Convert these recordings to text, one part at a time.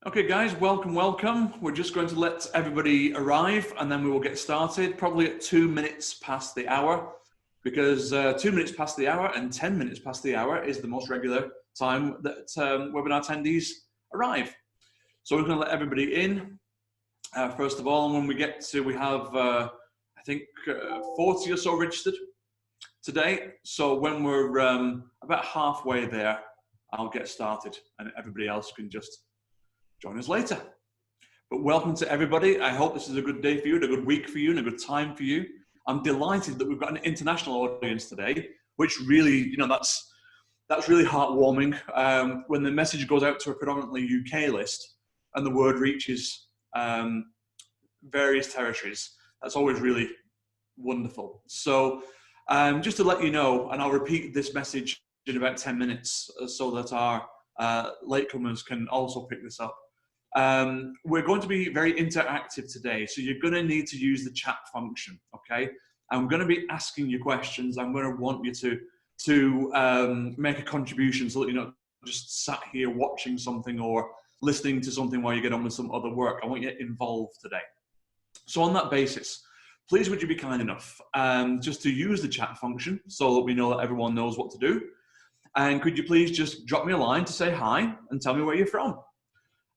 Okay, guys, welcome, welcome. We're just going to let everybody arrive and then we will get started, probably at 2 minutes past the hour, because 2 minutes past the hour and 10 minutes past the hour is the most regular time that webinar attendees arrive. So we're going to let everybody in, first of all, and when we get to, we have, I think, 40 or so registered today. So when we're about halfway there, I'll get started and everybody else can just join us later. But welcome to everybody. I hope this is a good day for you, and a good week for you, and a good time for you. I'm delighted that we've got an international audience today, which really, that's really heartwarming. When the message goes out to a predominantly UK list and the word reaches various territories, that's always really wonderful. So just to let you know, and I'll repeat this message in about 10 minutes so that our latecomers can also pick this up. We're going to be very interactive today, so you're going to need to use the chat function, okay? I'm going to be asking you questions. I'm going to want you to make a contribution so that you're not just sat here watching something or listening to something while you get on with some other work. I want you involved today. So on that basis, please would you be kind enough just to use the chat function so that we know that everyone knows what to do. And could you please just drop me a line to say hi and tell me where you're from?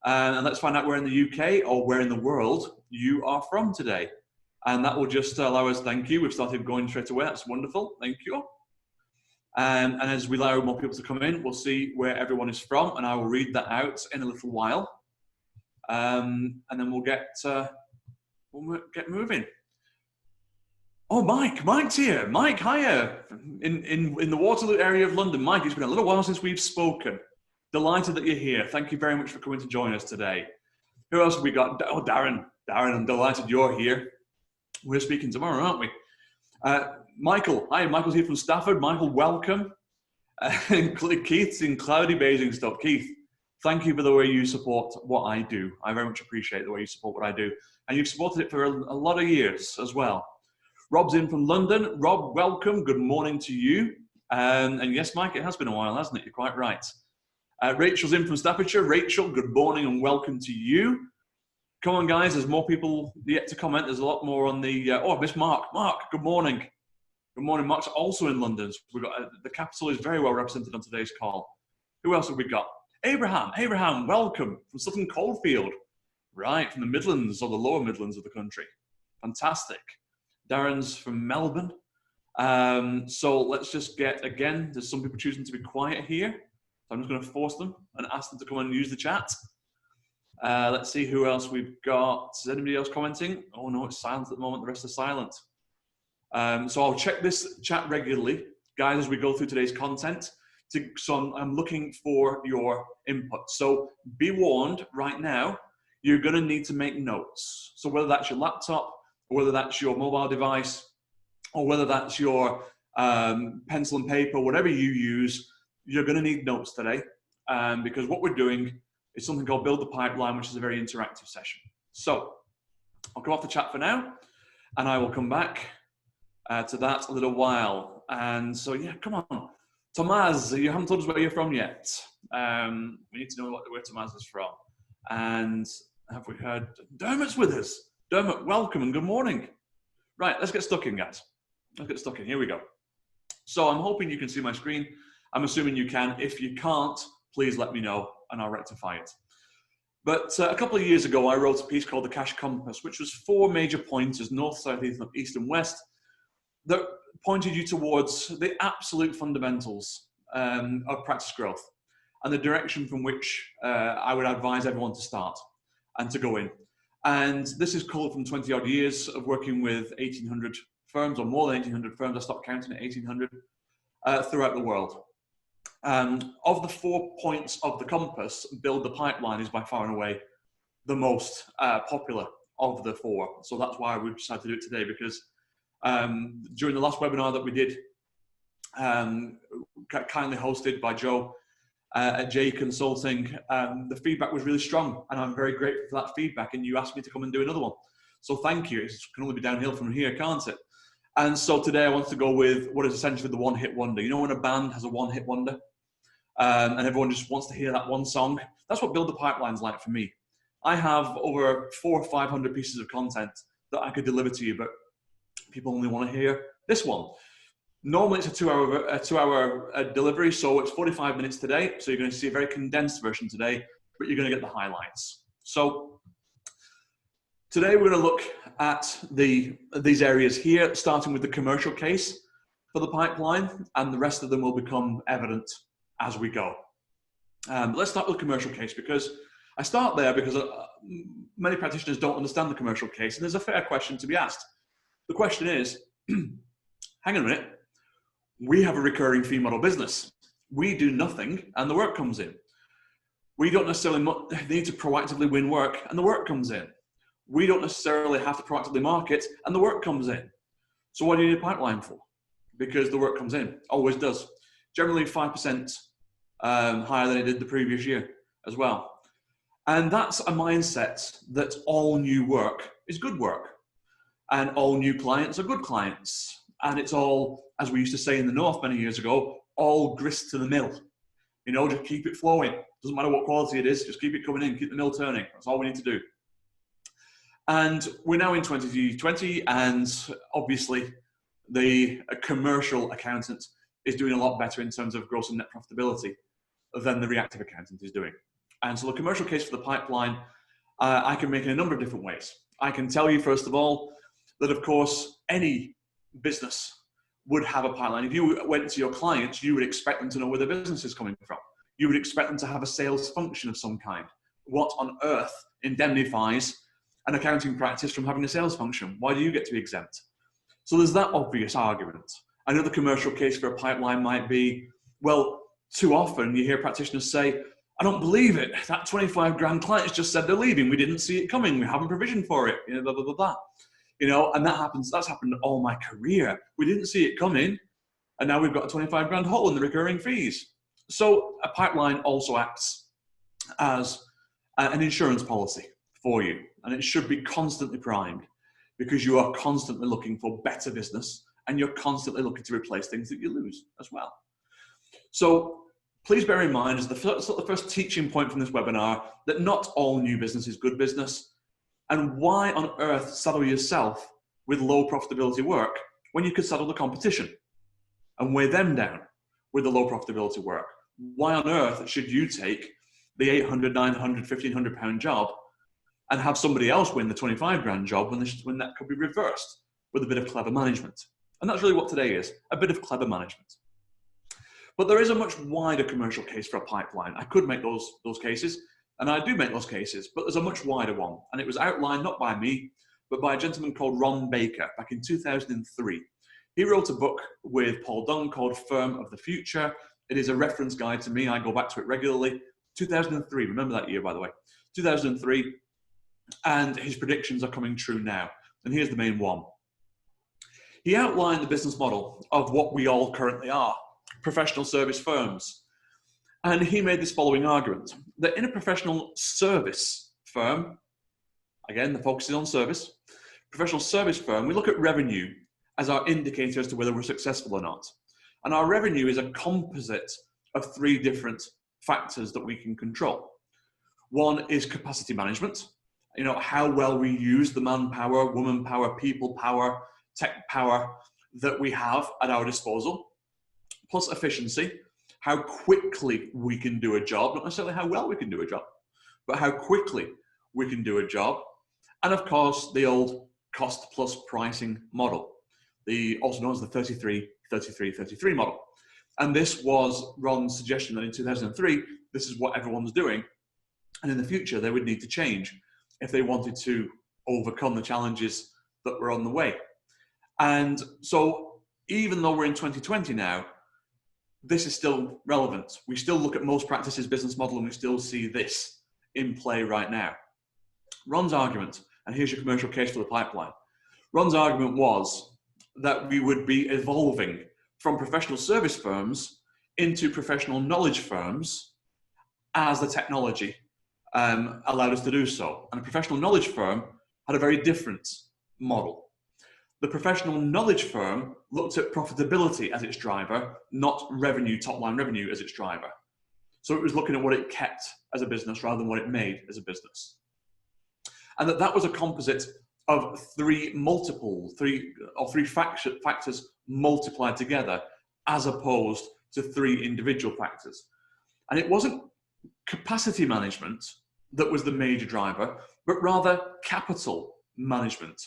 And let's find out where in the UK or where in the world you are from today. And that will just allow us, thank you. We've started going straight away. That's wonderful. Thank you. And as we allow more people to come in, we'll see where everyone is from. And I will read that out in a little while. And then we'll get moving. Oh, Mike's here. Mike, hiya. In the Waterloo area of London. Mike, it's been a little while since we've spoken. Delighted that you're here. Thank you very much for coming to join us today. Who else have we got? Oh, Darren. Darren, I'm delighted you're here. We're speaking tomorrow, aren't we? Michael. Hi, Michael's here from Stafford. Michael, welcome. Keith's in cloudy Basingstoke. Keith, thank you for the way you support what I do. I very much appreciate the way you support what I do. And you've supported it for a lot of years as well. Rob's in from London. Rob, welcome. Good morning to you. And yes, Mike, it has been a while, hasn't it? You're quite right. Rachel's in from Staffordshire. Rachel, good morning and welcome to you. Come on, guys. There's more people yet to comment. There's a lot more on the... oh, Miss Mark. Mark, good morning. Good morning. Mark's also in London. So we've got, the capital is very well represented on today's call. Who else have we got? Abraham. Abraham, welcome from Sutton Coldfield. Right, from the Midlands or the lower Midlands of the country. Fantastic. Darren's from Melbourne. So let's just get, again, there's some people choosing to be quiet here. So I'm just going to force them and ask them to come and use the chat. Let's see who else we've got. Is anybody else commenting? Oh no, it's silent at the moment. The rest are silent. So I'll check this chat regularly, guys, as we go through today's content. So I'm looking for your input. So be warned right now, you're going to need to make notes. So whether that's your laptop, or whether that's your mobile device, or whether that's your pencil and paper, whatever you use, you're going to need notes today because what we're doing is something called Build the Pipeline, which is a very interactive session. So I'll go off the chat for now, and I will come back to that a little while. And so, yeah, come on. Tomaz, you haven't told us where you're from yet. We need to know where Tomaz is from. And have we heard? Dermot's with us. Dermot, welcome and good morning. Right, let's get stuck in, guys. Let's get stuck in. Here we go. So I'm hoping you can see my screen. I'm assuming you can. If you can't, please let me know and I'll rectify it. But a couple of years ago, I wrote a piece called The Cash Compass, which was 4 major pointers, north, south, east, and west, that pointed you towards the absolute fundamentals of practice growth and the direction from which I would advise everyone to start and to go in. And this is called from 20 odd years of working with 1,800 firms, or more than 1,800 firms. I stopped counting at 1,800 throughout the world. Of the 4 points of the compass, Build the Pipeline is by far and away the most popular of the 4. So that's why we decided to do it today, because during the last webinar that we did, kindly hosted by Joe at J Consulting, the feedback was really strong, and I'm very grateful for that feedback, and you asked me to come and do another one. So thank you. It can only be downhill from here, can't it? And so today I wanted to go with what is essentially the one-hit wonder. You know when a band has a one-hit wonder? and everyone just wants to hear that one song. That's what Build the Pipeline's like for me. I have over 400 or 500 pieces of content that I could deliver to you, but people only want to hear this one. Normally it's a two-hour delivery, so it's 45 minutes today. So you're going to see a very condensed version today, but you're going to get the highlights. So today we're going to look at these areas here, starting with the commercial case for the pipeline, and the rest of them will become evident as we go. Let's start with the commercial case, because I start there because many practitioners don't understand the commercial case, and there's a fair question to be asked. The question is, hang on a minute, we have a recurring fee model business. We do nothing and the work comes in. We don't necessarily need to proactively win work and the work comes in. We don't necessarily have to proactively market and the work comes in. So what do you need a pipeline for? Because the work comes in, always does. Generally 5% higher than it did the previous year as well. And that's a mindset that all new work is good work and all new clients are good clients. And it's all, as we used to say in the North many years ago, all grist to the mill. You know, just keep it flowing. Doesn't matter what quality it is, just keep it coming in, keep the mill turning. That's all we need to do. And we're now in 2020, and obviously the commercial accountant is doing a lot better in terms of gross and net profitability than the reactive accountant is doing. And so the commercial case for the pipeline, I can make in a number of different ways. I can tell you, first of all, that of course, any business would have a pipeline. If you went to your clients, you would expect them to know where their business is coming from. You would expect them to have a sales function of some kind. What on earth indemnifies an accounting practice from having a sales function? Why do you get to be exempt? So there's that obvious argument. Another commercial case for a pipeline might be, well, too often you hear practitioners say, I don't believe it. That 25 grand client just said they're leaving. We didn't see it coming. We haven't provisioned for it. You know, blah, blah, blah, blah. You know, and that's happened all my career. We didn't see it coming. And now we've got a 25 grand hole in the recurring fees. So a pipeline also acts as an insurance policy for you. And it should be constantly primed, because you are constantly looking for better business and you're constantly looking to replace things that you lose as well. So please bear in mind, as the first teaching point from this webinar, that not all new business is good business. And why on earth saddle yourself with low profitability work when you could saddle the competition and weigh them down with the low profitability work? Why on earth should you take the 800, 900, 1,500 pound job and have somebody else win the 25 grand job when that could be reversed with a bit of clever management? And that's really what today is, a bit of clever management. But there is a much wider commercial case for a pipeline. I could make those cases, and I do make those cases, but there's a much wider one. And it was outlined not by me, but by a gentleman called Ron Baker back in 2003. He wrote a book with Paul Dunn called Firm of the Future. It is a reference guide to me. I go back to it regularly. 2003, remember that year, by the way. 2003, and his predictions are coming true now. And here's the main one. He outlined the business model of what we all currently are, professional service firms. And he made this following argument, that in a professional service firm, again, the focus is on service, professional service firm, we look at revenue as our indicator as to whether we're successful or not. And our revenue is a composite of 3 different factors that we can control. One is capacity management, you know, how well we use the manpower, woman power, people power, tech power that we have at our disposal, plus efficiency, how quickly we can do a job, not necessarily how well we can do a job, but how quickly we can do a job. And of course, the old cost plus pricing model, also known as the 33-33-33 model. And this was Ron's suggestion that in 2003, this is what everyone was doing. And in the future, they would need to change if they wanted to overcome the challenges that were on the way. And so even though we're in 2020 now, this is still relevant. We still look at most practices' business model and we still see this in play right now. Ron's argument, and here's your commercial case for the pipeline. Ron's argument was that we would be evolving from professional service firms into professional knowledge firms as the technology allowed us to do so. And a professional knowledge firm had a very different model. The professional knowledge firm looked at profitability as its driver, not revenue, top line revenue as its driver. So it was looking at what it kept as a business rather than what it made as a business. And that was a composite of three factors multiplied together, as opposed to three individual factors. And it wasn't capacity management that was the major driver, but rather capital management.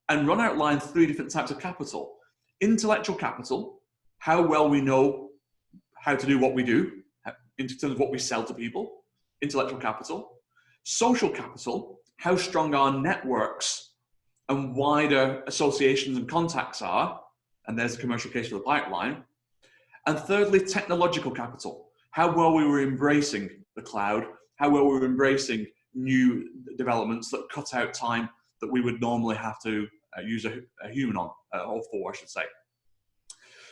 And Ron outlined three different types of capital. Intellectual capital, how well we know how to do what we do, in terms of what we sell to people, intellectual capital. Social capital, how strong our networks and wider associations and contacts are, and there's a commercial case for the pipeline. And thirdly, technological capital, how well we were embracing the cloud, how well we were embracing new developments that cut out time that we would normally have to use a human on, or for, I should say.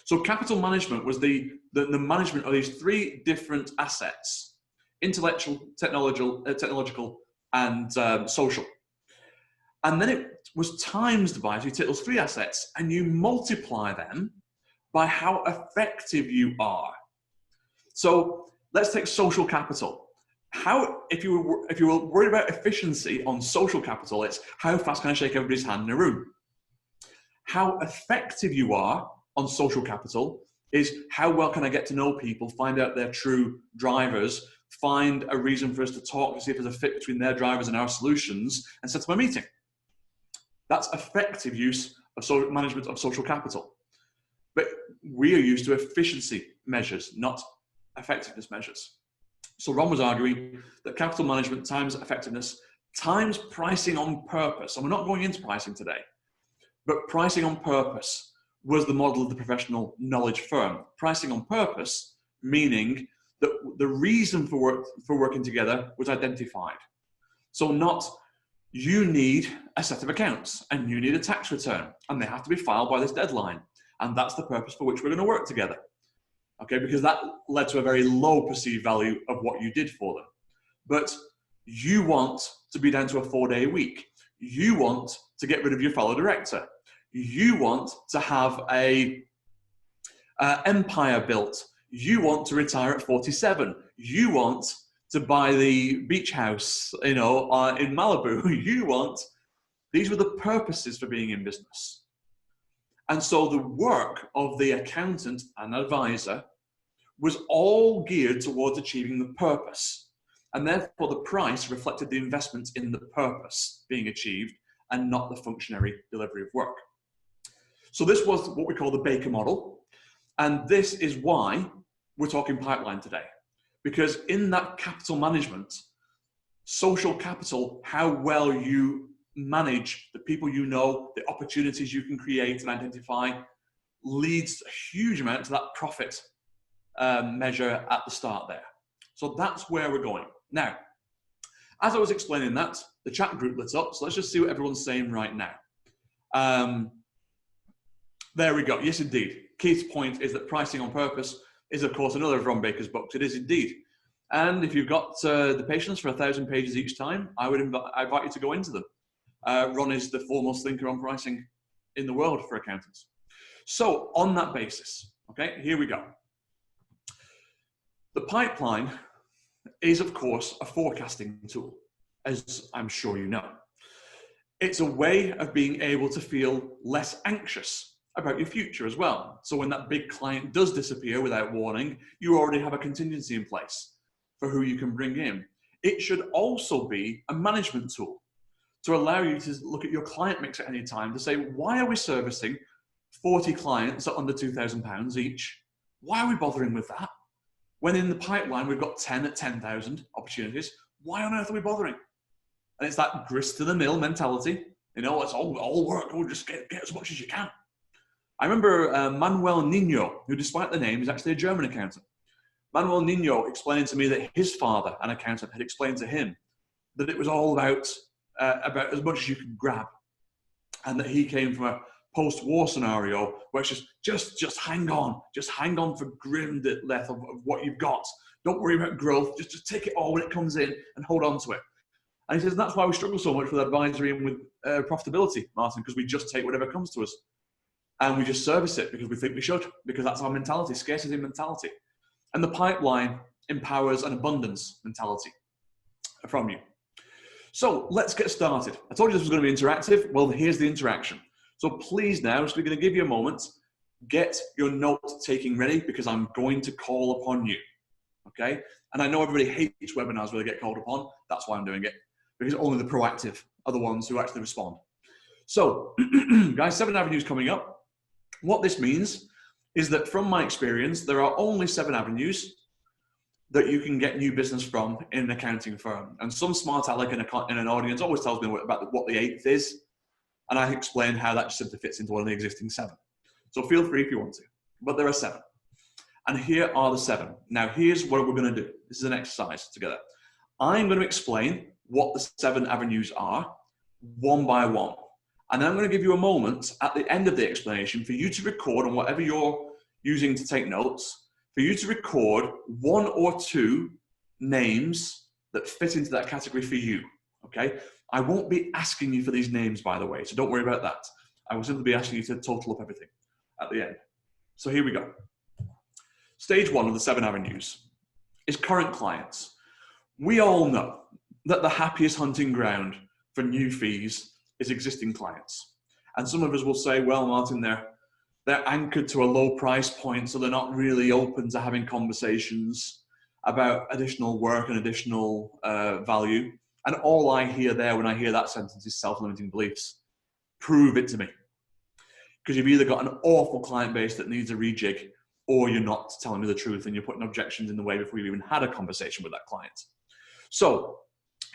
So capital management was the management of these three different assets: intellectual, technological, and social. And then it was times divided. You take those three assets and you multiply them by how effective you are. So let's take social capital. If you were worried about efficiency on social capital, it's how fast can I shake everybody's hand in a room. How effective you are on social capital is how well can I get to know people, find out their true drivers, find a reason for us to talk to see if there's a fit between their drivers and our solutions, and set up a meeting. That's effective use of management of social capital. But we are used to efficiency measures, not effectiveness measures. So Ron was arguing that capital management times effectiveness times pricing on purpose, and we're not going into pricing today, but pricing on purpose was the model of the professional knowledge firm. Pricing on purpose, meaning that the reason for working together was identified. So not, you need a set of accounts and you need a tax return and they have to be filed by this deadline. And that's the purpose for which we're going to work together. Okay, because that led to a very low perceived value of what you did for them. But you want to be down to a 4-day week. You want to get rid of your fellow director. You want to have a empire built. You want to retire at 47. You want to buy the beach house, in Malibu. These were the purposes for being in business. And so the work of the accountant and advisor was all geared towards achieving the purpose. And therefore the price reflected the investment in the purpose being achieved and not the functionary delivery of work. So this was what we call the Baker model. And this is why we're talking pipeline today. Because in that capital management, social capital, how well you manage the people you know, the opportunities you can create and identify, leads a huge amount to that profit measure at the start there. So that's where we're going. Now, as I was explaining that, the chat group lit up, so let's just see what everyone's saying right now. There we go. Yes, indeed. Keith's point is that pricing on purpose is, of course, another of Ron Baker's books. It is indeed. And if you've got the patience for 1,000 pages each time, I invite you to go into them. Ron is the foremost thinker on pricing in the world for accountants. So on that basis, okay, here we go. The pipeline is, of course, a forecasting tool, as I'm sure you know. It's a way of being able to feel less anxious about your future as well. So when that big client does disappear without warning, you already have a contingency in place for who you can bring in. It should also be a management tool to allow you to look at your client mix at any time to say, why are we servicing 40 clients at under £2,000 each? Why are we bothering with that? When in the pipeline, we've got 10 at 10,000 opportunities. Why on earth are we bothering? And it's that grist to the mill mentality. You know, it's all work. Oh, just get as much as you can. I remember Manuel Nino, who despite the name is actually a German accountant. Manuel Nino explained to me that his father, an accountant, had explained to him that it was all about as much as you could grab. And that he came from a post-war scenario where it's just hang on for grim death of what you've got. Don't worry about growth, just take it all when it comes in and hold on to it. And he says, that's why we struggle so much with advisory and with profitability, Martin, because we just take whatever comes to us. And we just service it because we think we should, because that's our mentality, scarcity mentality. And the pipeline empowers an abundance mentality from you. So let's get started. I told you this was going to be interactive. Well, here's the interaction. So please now, so we're going to give you a moment, get your note-taking ready because I'm going to call upon you, okay? And I know everybody hates webinars where they get called upon. That's why I'm doing it, because only the proactive are the ones who actually respond. So, guys, 7 avenues coming up. What this means is that from my experience, there are only 7 avenues that you can get new business from in an accounting firm. And some smart aleck in an audience always tells me about what the 8th is. And I explain how that simply fits into one of the existing 7. So feel free if you want to, but there are 7. And here are the 7. Now here's what we're gonna do. This is an exercise together. I'm gonna explain what the 7 avenues are, one by one. And then I'm gonna give you a moment at the end of the explanation for you to record on whatever you're using to take notes, for you to record 1 or 2 names that fit into that category for you, okay? I won't be asking you for these names, by the way, so don't worry about that. I will simply be asking you to total up everything at the end. So here we go. Stage 1 of the 7 avenues is current clients. We all know that the happiest hunting ground for new fees is existing clients. And some of us will say, well, Martin, they're anchored to a low price point, so they're not really open to having conversations about additional work and additional value. And all I hear there when I hear that sentence is self-limiting beliefs. Prove it to me. Because you've either got an awful client base that needs a rejig, or you're not telling me the truth and you're putting objections in the way before you've even had a conversation with that client. So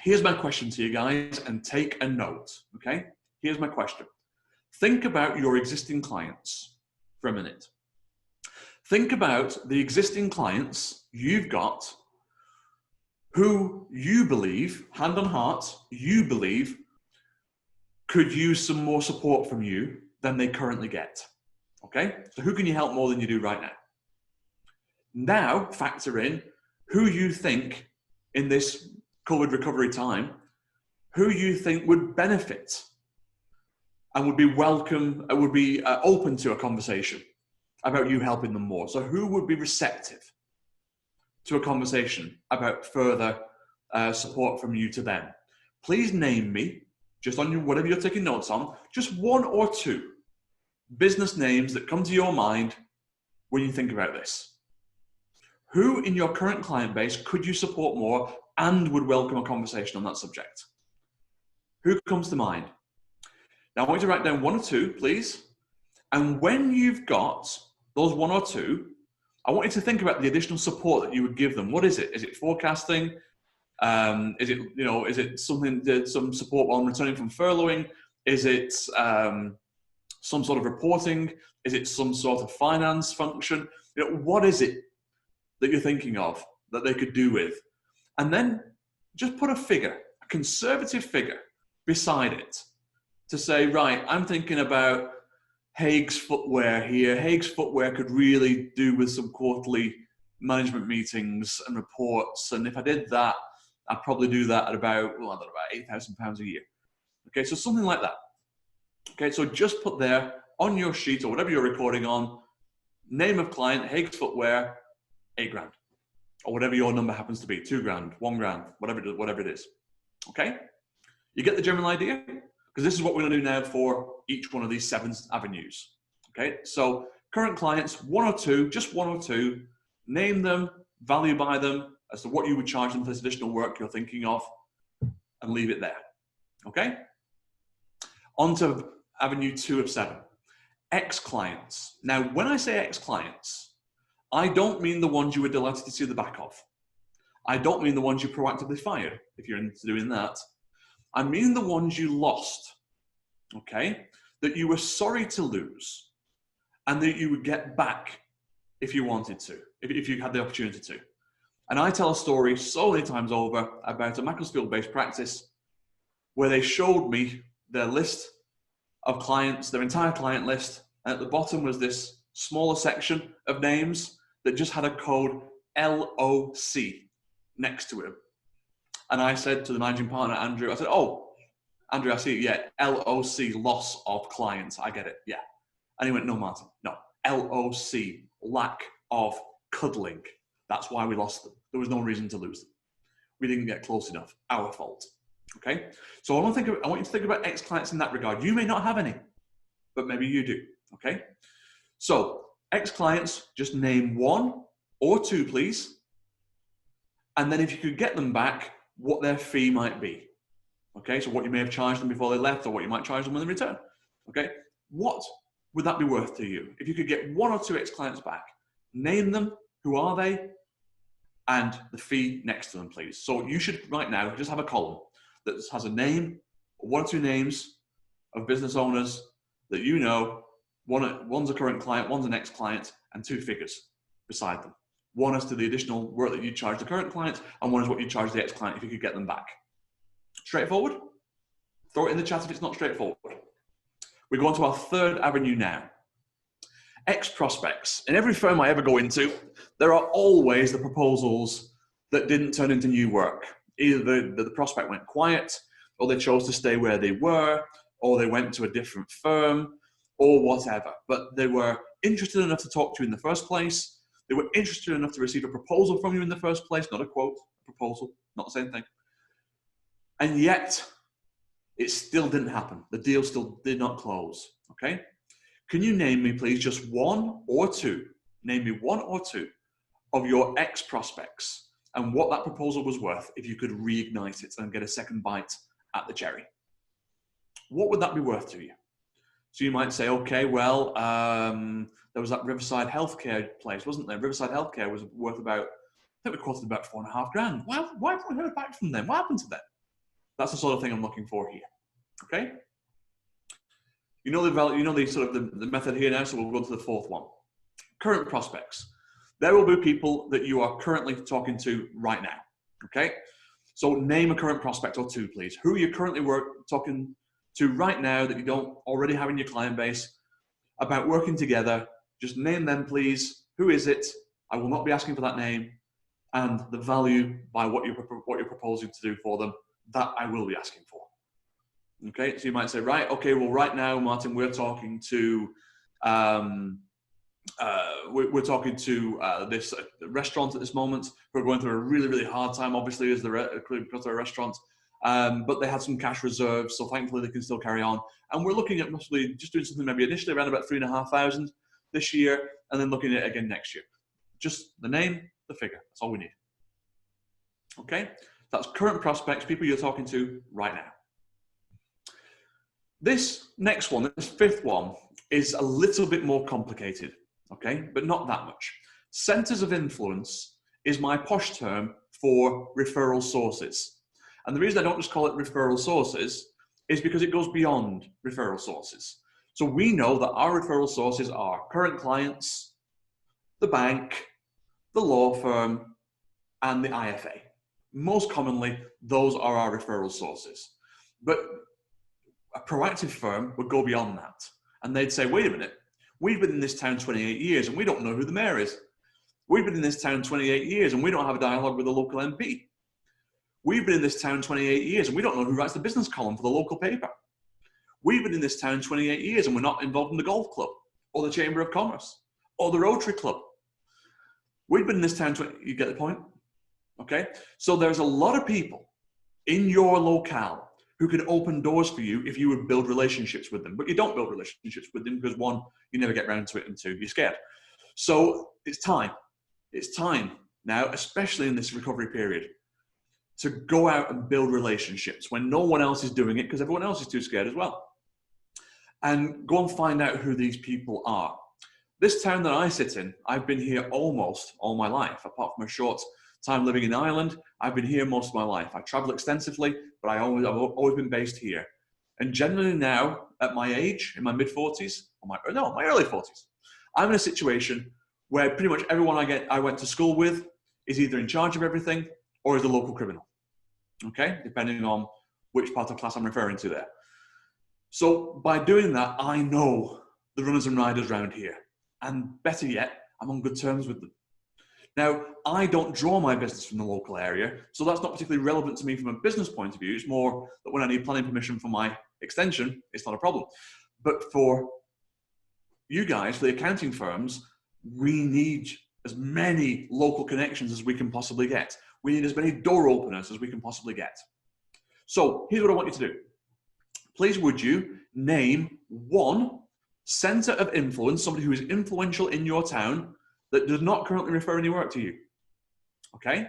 here's my question to you guys, and take a note, okay? Here's my question. Think about your existing clients for a minute. Think about the existing clients you've got who you believe, hand on heart, you believe could use some more support from you than they currently get, okay? So who can you help more than you do right now? Now factor in who you think in this COVID recovery time, who you think would benefit and would be welcome, would be open to a conversation about you helping them more. So who would be receptive to a conversation about further support from you to them? Please name me, just on whatever you're taking notes on, just 1 or 2 business names that come to your mind when you think about this. Who in your current client base could you support more and would welcome a conversation on that subject? Who comes to mind? Now I want you to write down 1 or 2, please. And when you've got those 1 or 2, I want you to think about the additional support that you would give them. What is it? Is it forecasting? Is it, you know, is it something, some support on returning from furloughing? Is it some sort of reporting? Is it some sort of finance function? You know, what is it that you're thinking of that they could do with? And then just put a figure, a conservative figure beside it to say, right, I'm thinking about Hague's footwear here. Hague's footwear could really do with some quarterly management meetings and reports. And if I did that, I'd probably do that at about, well, I don't know, about £8,000 a year. Okay, so something like that. Okay, so just put there on your sheet or whatever you're recording on, name of client, Hague's footwear, 8 grand. Or whatever your number happens to be, 2 grand, 1 grand, whatever it is. Okay? You get the general idea? Because this is what we're going to do now for each one of these 7 avenues. Okay? So current clients, 1 or 2, just 1 or 2, name them, value by them as to what you would charge them for this additional work you're thinking of, and leave it there. Okay? On to avenue 2 of 7. Ex-clients. Now, when I say ex-clients, I don't mean the ones you were delighted to see the back of. I don't mean the ones you proactively fired, if you're into doing that. I mean the ones you lost, okay? That you were sorry to lose and that you would get back if you wanted to, if you had the opportunity to. And I tell a story so many times over about a Macclesfield-based practice where they showed me their list of clients, their entire client list, and at the bottom was this smaller section of names that just had a code LOC next to it. And I said to the managing partner, Andrew, I said, oh, Andrew, I see it, yeah, LOC, loss of clients, I get it, yeah. And he went, no, Martin, no, LOC, lack of cuddling, That's why we lost them. There was no reason to lose them. We didn't get close enough. Our fault. Okay? So I want you to think about ex-clients in that regard. You may not have any, but maybe you do. Okay? So ex-clients, just name one or two, please. And then if you could get them back, what their fee might be. Okay? So what you may have charged them before they left, or what you might charge them when they return. Okay? What would that be worth to you? If you could get one or two ex-clients back, name them, who are they, and the fee next to them, please. So you should, right now, just have a column that has a name, one or two names of business owners that you know. One's a current client, one's an ex-client, and two figures beside them. One is to the additional work that you charge the current client, and one is what you charge the ex-client if you could get them back. Straightforward? Throw it in the chat if it's not straightforward. We go on to our third avenue now. Ex-prospects. In every firm I ever go into, there are always the proposals that didn't turn into new work. Either the prospect went quiet, or they chose to stay where they were, or they went to a different firm, or whatever. But they were interested enough to talk to you in the first place. They were interested enough to receive a proposal from you in the first place, not a quote, a proposal, not the same thing. And yet, it still didn't happen. The deal still did not close, okay? Can you name me, please, just one or two, name me one or two of your ex-prospects and what that proposal was worth if you could reignite it and get a second bite at the cherry? What would that be worth to you? So you might say, okay, well, there was that Riverside Healthcare place, wasn't there? Riverside Healthcare was worth about, I think we quoted about $4,500. Why haven't we heard back from them? What happened to them? That's the sort of thing I'm looking for here, okay? You know the sort of the method here now, so we'll go to the fourth one. Current prospects. There will be people that you are currently talking to right now, okay? So name a current prospect or two, please. Who are you currently talking to right now that you don't already have in your client base about working together? Just name them, please. Who is it? I will not be asking for that name, and the value by what you're proposing to do for them, that I will be asking for. Okay, so you might say, right, okay, well, right now, Martin, we're talking to this restaurant at this moment who are going through a really, really hard time, obviously, as because they're a restaurant, but they had some cash reserves, so thankfully they can still carry on. And we're looking at possibly just doing something maybe initially around about 3,500 this year, and then looking at it again next year. Just the name, the figure, that's all we need. Okay, that's current prospects, people you're talking to right now. This next one, this fifth one, is a little bit more complicated, okay, but not that much. Centers of influence is my posh term for referral sources. And the reason I don't just call it referral sources is because it goes beyond referral sources. So we know that our referral sources are current clients, the bank, the law firm, and the IFA. Most commonly, those are our referral sources. But a proactive firm would go beyond that. And they'd say, wait a minute, we've been in this town 28 years and we don't know who the mayor is. We've been in this town 28 years and we don't have a dialogue with the local MP. We've been in this town 28 years and we don't know who writes the business column for the local paper. We've been in this town 28 years and we're not involved in the golf club or the Chamber of Commerce or the Rotary Club. We've been in this town, you get the point? Okay, so there's a lot of people in your locale who can open doors for you if you would build relationships with them. But you don't build relationships with them because one, you never get around to it, and two, you're scared. So it's time. It's time now, especially in this recovery period, to go out and build relationships when no one else is doing it because everyone else is too scared as well. And go and find out who these people are. This town that I sit in, I've been here almost all my life, apart from a short time living in Ireland. I've been here most of my life. I travel extensively, but I've always been based here. And generally now, at my age, in my mid-40s, my early 40s, I'm in a situation where pretty much everyone I went to school with is either in charge of everything or is a local criminal, okay? Depending on which part of class I'm referring to there. So by doing that, I know the runners and riders around here. And better yet, I'm on good terms with them. Now, I don't draw my business from the local area, so that's not particularly relevant to me from a business point of view. It's more that when I need planning permission for my extension, it's not a problem. But for you guys, for the accounting firms, we need as many local connections as we can possibly get. We need as many door openers as we can possibly get. So here's what I want you to do. Please would you name one center of influence, somebody who is influential in your town that does not currently refer any work to you. Okay?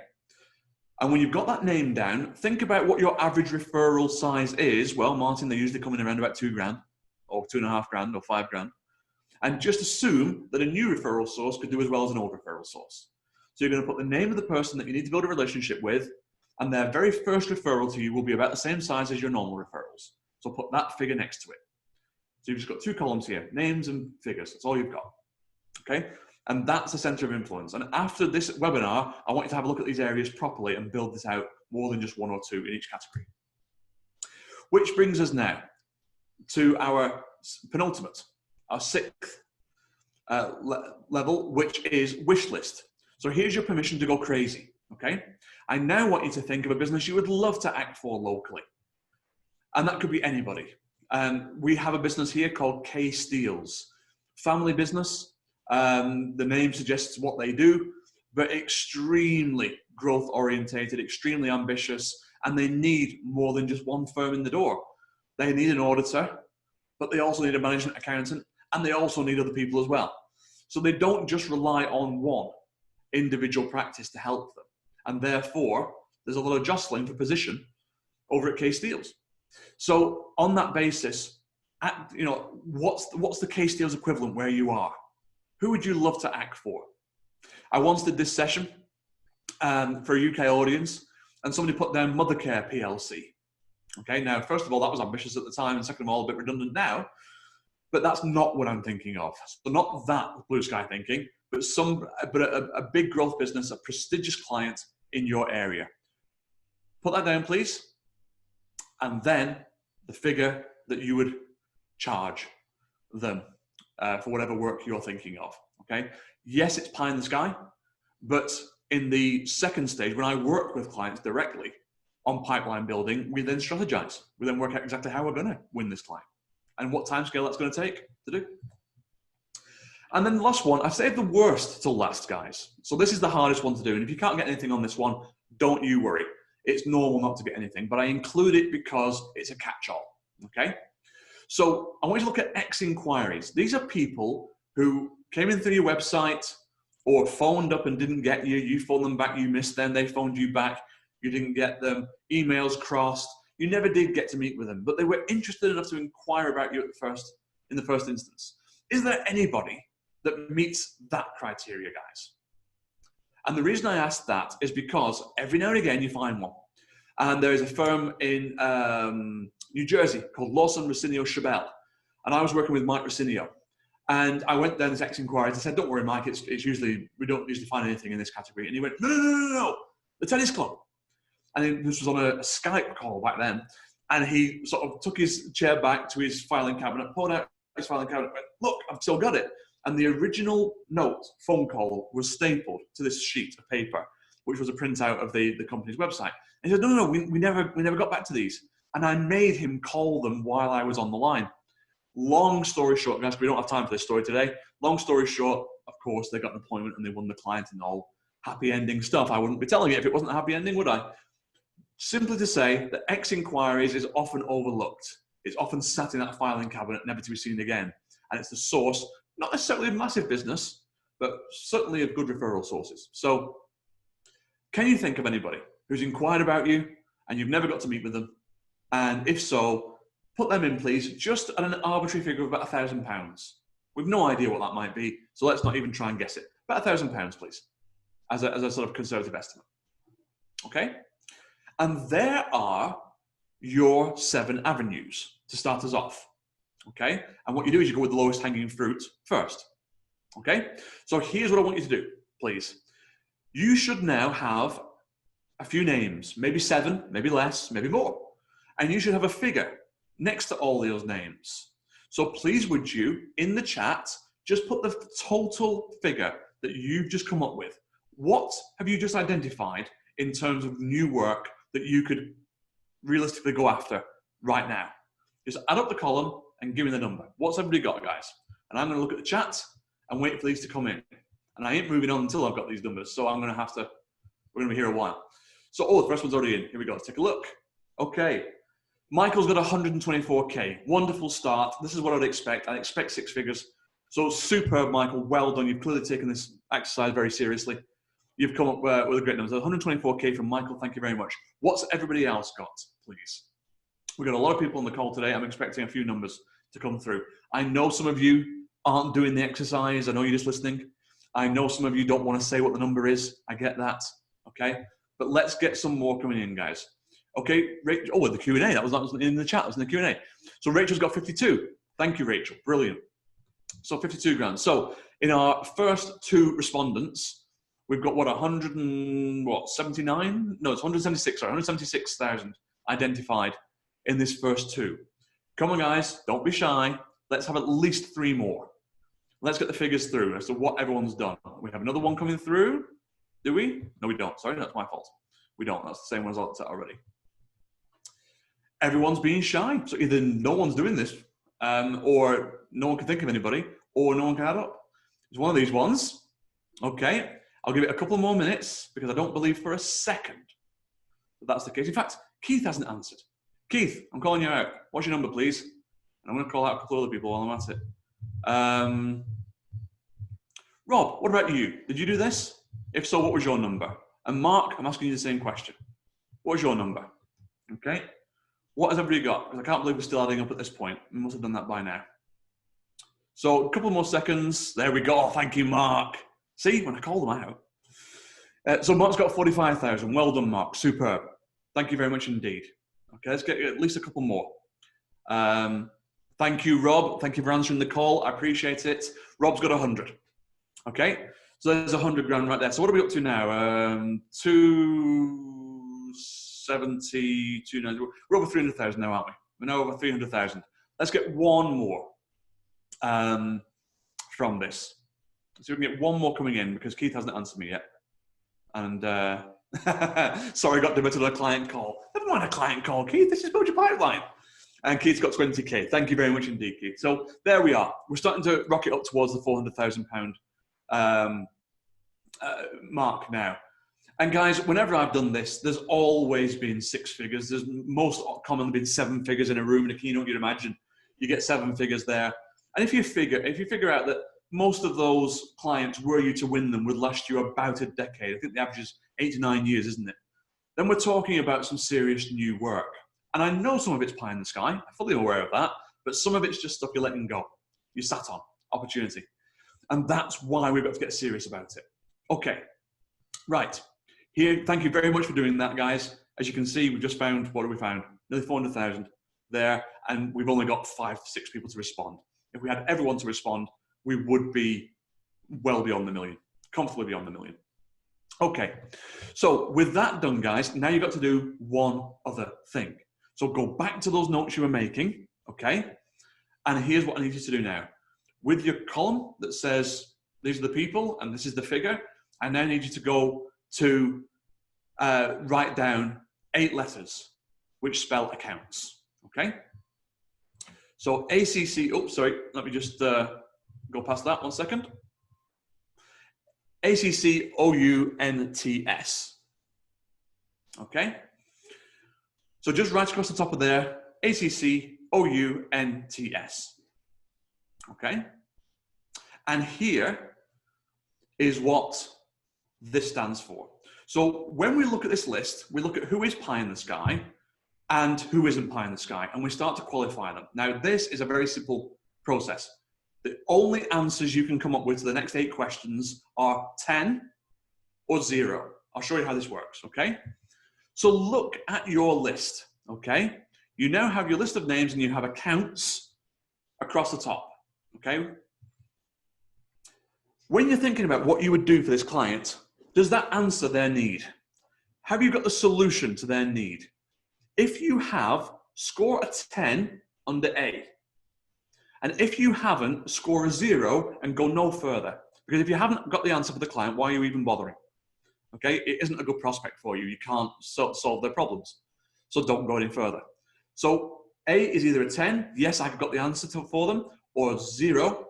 And when you've got that name down, think about what your average referral size is. Well, Martin, they usually come in around about $2,000 or $2,500 or $5,000. And just assume that a new referral source could do as well as an old referral source. So you're going to put the name of the person that you need to build a relationship with, and their very first referral to you will be about the same size as your normal referrals. So put that figure next to it. So you've just got 2 columns here, names and figures. That's all you've got. Okay? And that's the center of influence. And after this webinar, I want you to have a look at these areas properly and build this out more than just 1 or 2 in each category. Which brings us now to our penultimate, our 6th level, which is wish list. So here's your permission to go crazy. Okay? I now want you to think of a business you would love to act for locally. And that could be anybody. We have a business here called K Steels. Family business. The name suggests what they do, but extremely growth orientated, extremely ambitious, and they need more than just one firm in the door. They need an auditor, but they also need a management accountant, and they also need other people as well. So they don't just rely on one individual practice to help them. And therefore, there's a lot of jostling for position over at K Steels. So on that basis, what's the K Steels equivalent where you are? Who would you love to act for? I once did this session for a UK audience, and somebody put down Mothercare PLC. Okay, now, first of all, that was ambitious at the time, and second of all, a bit redundant now, but that's not what I'm thinking of. So not that blue sky thinking, but a big growth business, a prestigious client in your area. Put that down, please. And then the figure that you would charge them for whatever work you're thinking of, okay? Yes, it's pie in the sky, but in the second stage, when I work with clients directly on pipeline building, we then strategize. We then work out exactly how we're gonna win this client and what timescale that's gonna take to do. And then the last one, I've saved the worst till last, guys. So this is the hardest one to do. And if you can't get anything on this one, don't you worry. It's normal not to get anything, but I include it because it's a catch-all, okay? So I want you to look at X inquiries. These are people who came in through your website or phoned up and didn't get you. You phoned them back, you missed them, they phoned you back, you didn't get them, emails crossed. You never did get to meet with them, but they were interested enough to inquire about you in the first instance. Is there anybody that meets that criteria, guys? And the reason I ask that is because every now and again you find one. And there is a firm in New Jersey called Lawson, Rocinio, Chabelle. And I was working with Mike Rocinio. And I went down this X inquiries. I said, don't worry, Mike, it's usually, we don't usually find anything in this category. And he went, no, the tennis club. And this was on a Skype call back then. And he sort of took his chair back to his filing cabinet, pulled out his filing cabinet, went, look, I've still got it. And the original phone call was stapled to this sheet of paper, which was a printout of the company's website. And he said, no, we never got back to these. And I made him call them while I was on the line. Long story short, guys, we don't have time for this story today. Long story short, of course, they got an appointment and they won the client and all happy ending stuff. I wouldn't be telling you if it wasn't a happy ending, would I? Simply to say that X inquiries is often overlooked. It's often sat in that filing cabinet, never to be seen again. And it's the source, not necessarily of massive business, but certainly of good referral sources. So can you think of anybody who's inquired about you and you've never got to meet with them? And if so, put them in, please, just at an arbitrary figure of about £1,000. We've no idea what that might be, so let's not even try and guess it. About £1,000, please, as a sort of conservative estimate. Okay? And there are your 7 avenues to start us off. Okay? And what you do is you go with the lowest hanging fruit first. Okay? So here's what I want you to do, please. You should now have a few names, maybe 7, maybe less, maybe more. And you should have a figure next to all those names. So please would you, in the chat, just put the total figure that you've just come up with. What have you just identified in terms of new work that you could realistically go after right now? Just add up the column and give me the number. What's everybody got, guys? And I'm going to look at the chat and wait for these to come in. And I ain't moving on until I've got these numbers. So I'm going to have to, we're going to be here a while. So, oh, the first one's already in. Here we go. Let's take a look. Okay. Michael's got 124K. Wonderful start. This is what I'd expect. I'd expect 6 figures. So superb, Michael. Well done. You've clearly taken this exercise very seriously. You've come up with a great number. So 124K from Michael. Thank you very much. What's everybody else got, please? We've got a lot of people on the call today. I'm expecting a few numbers to come through. I know some of you aren't doing the exercise. I know you're just listening. I know some of you don't want to say what the number is. I get that. Okay. But let's get some more coming in, guys. Okay. Rachel, oh, the Q&A. That was in the chat. That was in the Q&A. So Rachel's got 52. Thank you, Rachel. Brilliant. So 52 grand. So in our first 2 respondents, we've got what, 79? No, it's 176. Sorry, 176,000 identified in this first 2. Come on, guys. Don't be shy. Let's have at least 3 more. Let's get the figures through as to what everyone's done. We have another one coming through. Do we? No, we don't. Sorry, that's my fault. We don't. That's the same one as I looked at already. Everyone's being shy. So either no one's doing this, or no one can think of anybody, or no one can add up. It's one of these ones. Okay. I'll give it a couple more minutes because I don't believe for a second that that's the case. In fact, Keith hasn't answered. Keith, I'm calling you out. What's your number, please? And I'm going to call out a couple of other people while I'm at it. Rob, what about you? Did you do this? If so, what was your number? And Mark, I'm asking you the same question. What was your number? Okay. What has everybody got? Because I can't believe we're still adding up at this point. We must have done that by now. So a couple more seconds. There we go. Thank you, Mark. See, when I call them out. So Mark's got 45,000. Well done, Mark. Superb. Thank you very much indeed. Okay, let's get at least a couple more. Thank you, Rob. Thank you for answering the call. I appreciate it. Rob's got 100. Okay, so there's 100 grand right there. So what are we up to now? 270, 290. We're over 300,000 now, aren't we? We're now over 300,000. Let's get one more from this. So we can get one more coming in because Keith hasn't answered me yet. And sorry, I got diverted to a client call. Never mind a client call, Keith. This is about your pipeline. And Keith's got 20K. Thank you very much indeed, Keith. So there we are. We're starting to rocket up towards the £400,000 mark now. And guys, whenever I've done this, there's always been 6 figures. There's most commonly been 7 figures in a room in a keynote. You'd imagine you get 7 figures there. And if you figure out that most of those clients, were you to win them, would last you about a decade. I think the average is 8 to 9 years, isn't it? Then we're talking about some serious new work. And I know some of it's pie in the sky. I'm fully aware of that. But some of it's just stuff you're letting go. You sat on opportunity. And that's why we've got to get serious about it. Okay. Right. Here, thank you very much for doing that, guys. As you can see, we've just found, what have we found? Nearly 400,000 there. And we've only got 5 to 6 people to respond. If we had everyone to respond, we would be well beyond the million, comfortably beyond the million. Okay, so with that done, guys, now you've got to do one other thing. So go back to those notes you were making, okay? And here's what I need you to do now. With your column that says, these are the people and this is the figure, I now need you to go to write down 8 letters which spell accounts, okay? So ACC, oh, sorry, let me just go past that 1 second. ACCOUNTS. Okay? So just right across the top of there, ACCOUNTS. Okay? And here is what this stands for. So when we look at this list, we look at who is pie in the sky and who isn't pie in the sky, and we start to qualify them. Now, this is a very simple process. The only answers you can come up with to the next 8 questions are 10 or 0. I'll show you how this works, okay? So look at your list, okay? You now have your list of names and you have accounts across the top, okay? When you're thinking about what you would do for this client, does that answer their need? Have you got the solution to their need? If you have, score a 10 under A. And if you haven't, score a 0 and go no further. Because if you haven't got the answer for the client, why are you even bothering? Okay, it isn't a good prospect for you. You can't solve their problems. So don't go any further. So A is either a 10, yes, I've got the answer for them, or 0,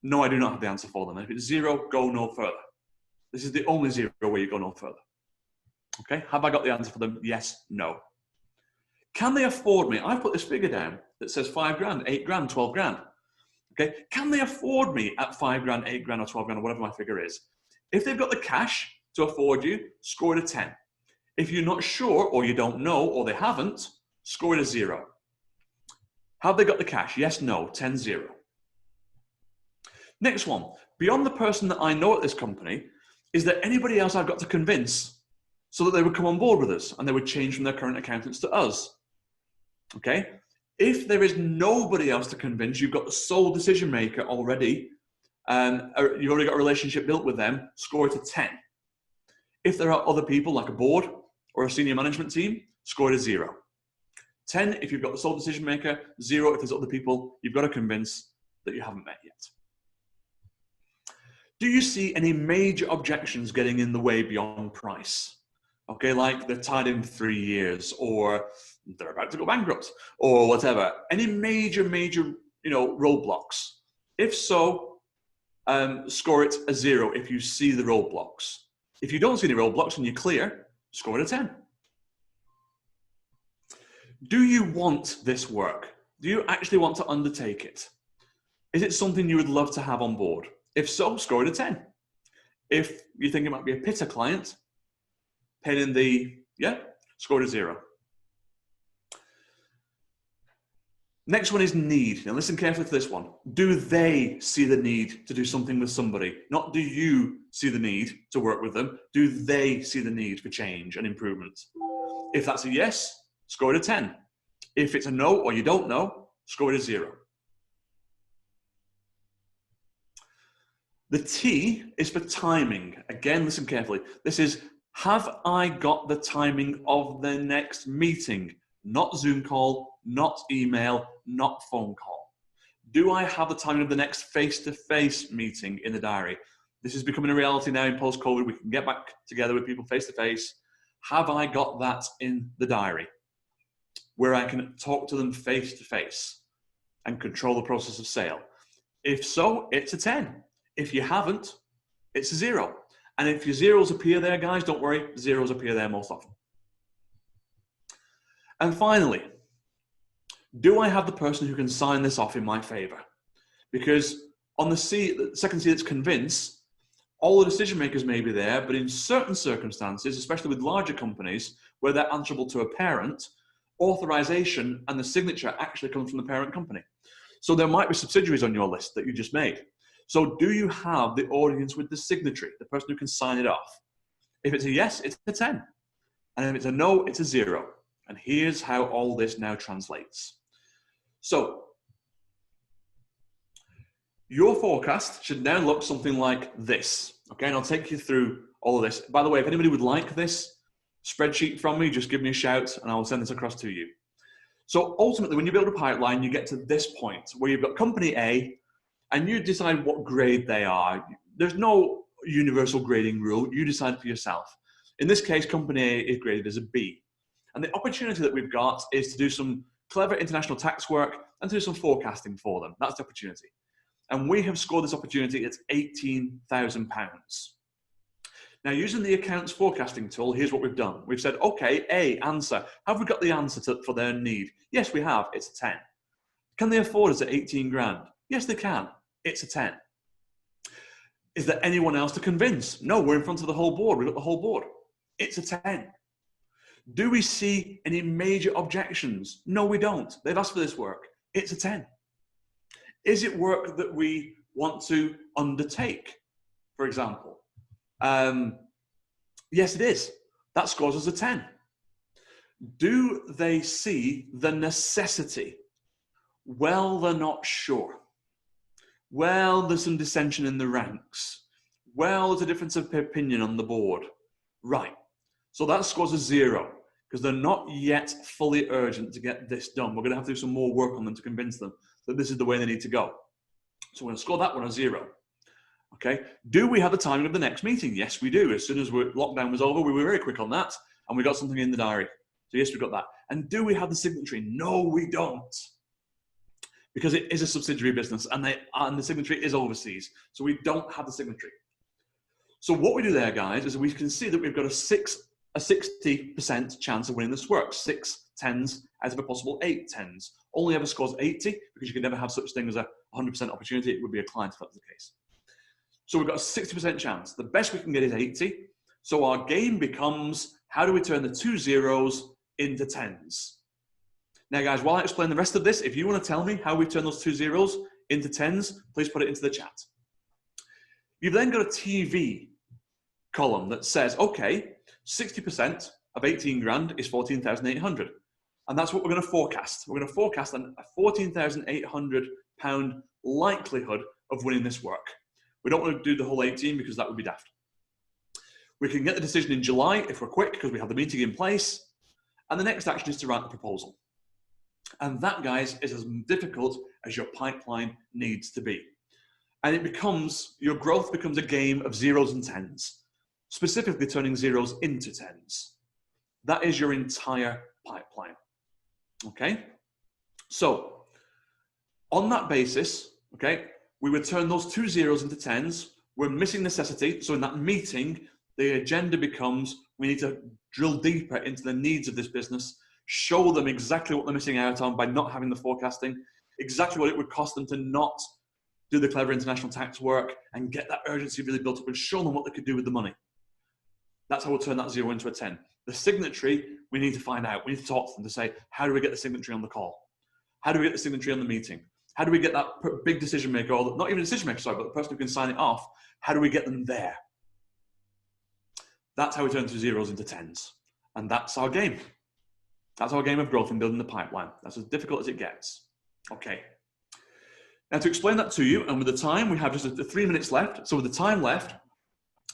no, I do not have the answer for them. And if it's 0, go no further. This is the only zero where you go no further. Okay, have I got the answer for them? Yes, no. Can they afford me? I've put this figure down that says 5 grand, 8 grand, 12 grand. Okay, can they afford me at 5 grand, 8 grand, or 12 grand, or whatever my figure is? If they've got the cash to afford you, score it a 10. If you're not sure, or you don't know, or they haven't, score it a 0. Have they got the cash? Yes, no, 10, 0. Next one, beyond the person that I know at this company, is there anybody else I've got to convince so that they would come on board with us and they would change from their current accountants to us? Okay, if there is nobody else to convince, you've got the sole decision maker already, and you've already got a relationship built with them, score it a 10. If there are other people like a board or a senior management team, score it a 0. 10 if you've got the sole decision maker, 0 if there's other people you've got to convince that you haven't met yet. Do you see any major objections getting in the way beyond price? Okay, like they're tied in 3 years, or they're about to go bankrupt, or whatever. Any major, roadblocks? If so, score it a 0 if you see the roadblocks. If you don't see any roadblocks and you're clear, score it a 10. Do you want this work? Do you actually want to undertake it? Is it something you would love to have on board? If so, score it a 10. If you think it might be a pitter client, pen in the, score it a 0. Next one is need. Now listen carefully to this one. Do they see the need to do something with somebody? Not do you see the need to work with them. Do they see the need for change and improvement? If that's a yes, score it a 10. If it's a no or you don't know, score it a 0. The T is for timing. Again, listen carefully. This is, have I got the timing of the next meeting? Not Zoom call, not email, not phone call. Do I have the timing of the next face-to-face meeting in the diary? This is becoming a reality now in post-COVID. We can get back together with people face-to-face. Have I got that in the diary where I can talk to them face-to-face and control the process of sale? If so, it's a 10. If you haven't, it's a 0. And if your zeros appear there, guys, don't worry, zeros appear there most often. And finally, do I have the person who can sign this off in my favor? Because on the second C, that's convince, all the decision makers may be there, but in certain circumstances, especially with larger companies where they're answerable to a parent, authorization and the signature actually comes from the parent company. So there might be subsidiaries on your list that you just made. So do you have the audience with the signatory, the person who can sign it off? If it's a yes, it's a 10. And if it's a no, it's a 0. And here's how all this now translates. So your forecast should now look something like this. Okay, and I'll take you through all of this. By the way, if anybody would like this spreadsheet from me, just give me a shout and I'll send this across to you. So ultimately, when you build a pipeline, you get to this point where you've got company A and you decide what grade they are. There's no universal grading rule. You decide for yourself. In this case, company A is graded as a B. And the opportunity that we've got is to do some clever international tax work and to do some forecasting for them. That's the opportunity. And we have scored this opportunity at £18,000. Now, using the accounts forecasting tool, here's what we've done. We've said, okay, A, answer. Have we got the answer for their need? Yes, we have. It's a 10. Can they afford us at 18 grand? Yes, they can. It's a 10. Is there anyone else to convince? No, we're in front of the whole board. We've got the whole board. It's a 10. Do we see any major objections? No, we don't. They've asked for this work. It's a 10. Is it work that we want to undertake, for example? Yes, it is. That scores us a 10. Do they see the necessity? Well, they're not sure. Well, there's some dissension in the ranks. Well, there's a difference of opinion on the board. Right. So that scores a 0 because they're not yet fully urgent to get this done. We're going to have to do some more work on them to convince them that this is the way they need to go. So we're going to score that one a 0. Okay. Do we have the timing of the next meeting? Yes, we do. As soon as lockdown was over, we were very quick on that and we got something in the diary. So yes, we've got that. And do we have the signatory? No, we don't. Because it is a subsidiary business and the signatory is overseas. So we don't have the signatory. So what we do there, guys, is we can see that we've got a 60% chance of winning this work. 6 tens out of a possible 8 tens. Only ever scores 80 because you can never have such thing as a 100% opportunity. It would be a client if that was the case. So we've got a 60% chance. The best we can get is 80. So our game becomes, how do we turn the 2 zeros into tens? Now, guys, while I explain the rest of this, if you want to tell me how we turn those 2 zeros into tens, please put it into the chat. You've then got a TV column that says, okay, 60% of 18 grand is 14,800. And that's what we're going to forecast. We're going to forecast a £14,800 likelihood of winning this work. We don't want to do the whole 18 because that would be daft. We can get the decision in July if we're quick because we have the meeting in place. And the next action is to write the proposal. And that, guys, is as difficult as your pipeline needs to be. And it becomes, your growth becomes a game of zeros and tens, specifically turning zeros into tens. That is your entire pipeline. Okay? So, on that basis, okay, we would turn those 2 zeros into tens. We're missing necessity. So in that meeting, the agenda becomes, we need to drill deeper into the needs of this business, show them exactly what they're missing out on by not having the forecasting, exactly what it would cost them to not do the clever international tax work, and get that urgency really built up and show them what they could do with the money. That's how we'll turn that 0 into a 10. The signatory, we need to find out. We need to talk to them to say, how do we get the signatory on the call? How do we get the signatory on the meeting? How do we get that big decision maker, or not even a decision maker, sorry, but the person who can sign it off, how do we get them there? That's how we turn 2 zeros into tens. And that's our game. That's our game of growth and building the pipeline. That's as difficult as it gets. Okay. Now, to explain that to you, and with the time, we have just 3 minutes left. So with the time left,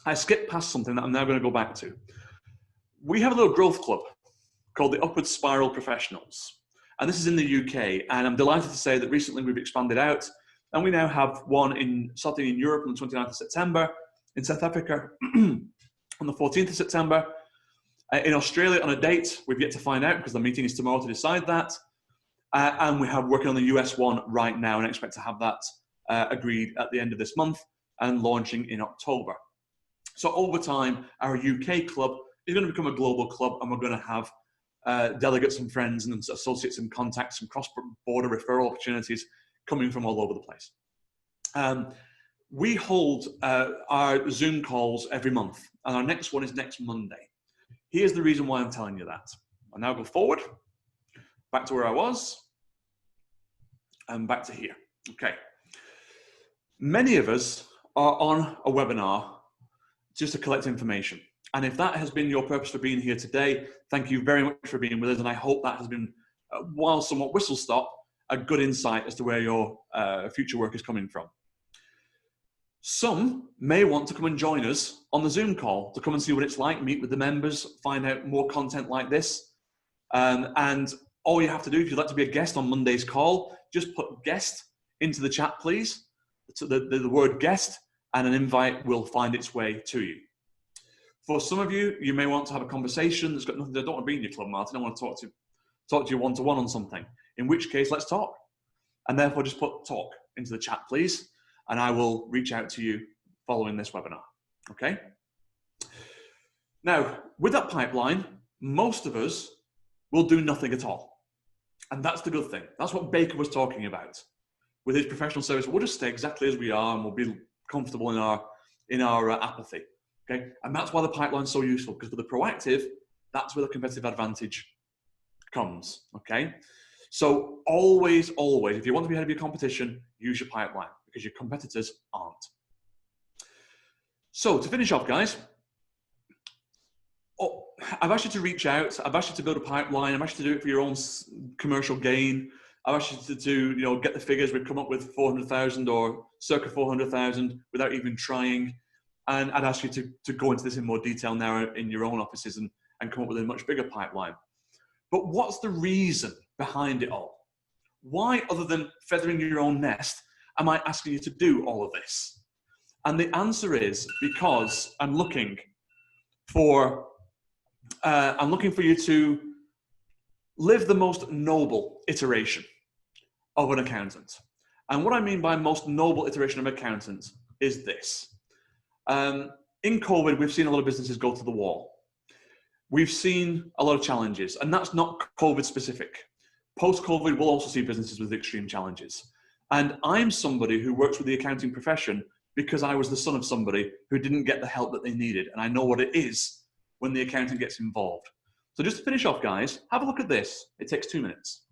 I skipped past something that I'm now going to go back to. We have a little growth club called the Upward Spiral Professionals. And this is in the UK. And I'm delighted to say that recently we've expanded out. And we now have one starting in Europe on the 29th of September, in South Africa on the 14th of September, in Australia on a date we've yet to find out because the meeting is tomorrow to decide that. And we have working on the US one right now and expect to have that agreed at the end of this month and launching in October. So over time, our UK club is going to become a global club, and we're going to have delegates and friends and associates and contacts and cross-border referral opportunities coming from all over the place. We hold our Zoom calls every month, and our next one is next Monday. Here's the reason why I'm telling you that. I'll now go forward, back to where I was, and back to here. Okay. Many of us are on a webinar just to collect information. And if that has been your purpose for being here today, thank you very much for being with us. And I hope that has been, while somewhat whistle-stop, a good insight as to where your future work is coming from. Some may want to come and join us on the Zoom call to come and see what it's like, meet with the members, find out more content like this. And all you have to do, if you'd like to be a guest on Monday's call, just put guest into the chat, please. So the word guest, and an invite will find its way to you. For some of you, you may want to have a conversation that's got nothing. I don't want to be in your club, Martin. I want to talk to you one-to-one on something. In which case, let's talk. And therefore, just put talk into the chat, please. And I will reach out to you following this webinar. Okay? Now, with that pipeline, most of us will do nothing at all. And that's the good thing. That's what Baker was talking about. With his professional service, we'll just stay exactly as we are, and we'll be comfortable in our apathy. Okay? And that's why the pipeline is so useful, because for the proactive, that's where the competitive advantage comes. Okay? So always, always, if you want to be ahead of your competition, use your pipeline, because your competitors aren't. So to finish off, guys, I've asked you to reach out. I've asked you to build a pipeline. I've asked you to do it for your own commercial gain. I've asked you to get the figures. We've come up with 400,000 or circa 400,000 without even trying. And I'd ask you to go into this in more detail now in your own offices and come up with a much bigger pipeline. But what's the reason behind it all? Why, other than feathering your own nest, am I asking you to do all of this? And the answer is because I'm looking for you to live the most noble iteration of an accountant. And what I mean by most noble iteration of an accountant is this. In COVID, we've seen a lot of businesses go to the wall. We've seen a lot of challenges, and that's not COVID specific. Post-COVID, we'll also see businesses with extreme challenges. And I'm somebody who works with the accounting profession because I was the son of somebody who didn't get the help that they needed. And I know what it is when the accountant gets involved. So just to finish off, guys, have a look at this. It takes 2 minutes.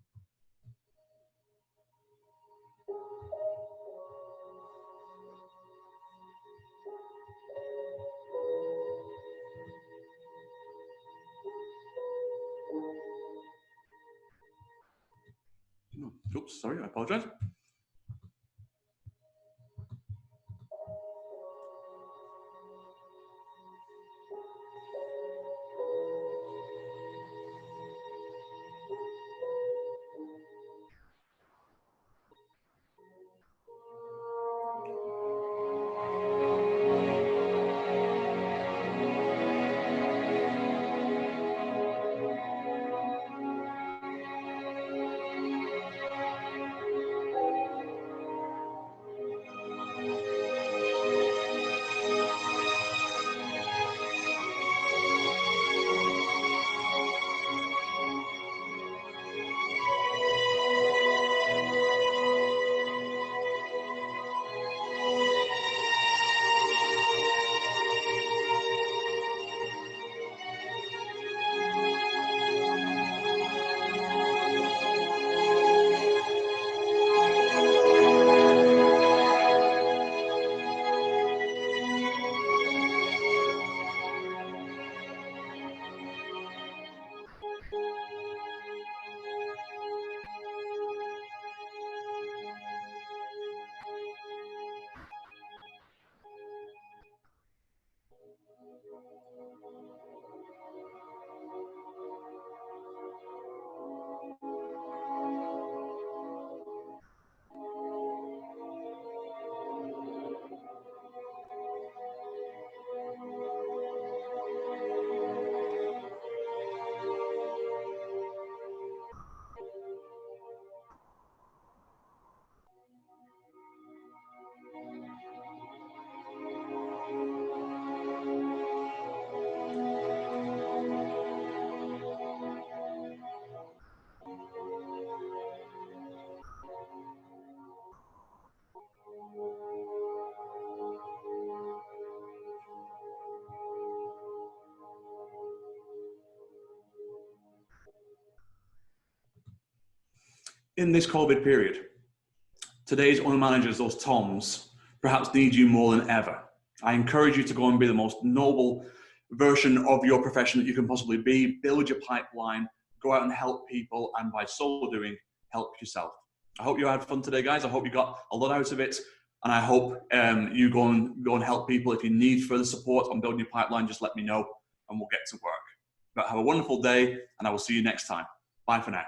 Oops, sorry, I apologize. In this COVID period, today's owner managers, those Toms, perhaps need you more than ever. I encourage you to go and be the most noble version of your profession that you can possibly be. Build your pipeline, go out and help people, and by so doing, help yourself. I hope you had fun today, guys. I hope you got a lot out of it, and I hope you go and help people. If you need further support on building your pipeline, just let me know, and we'll get to work. But have a wonderful day, and I will see you next time. Bye for now.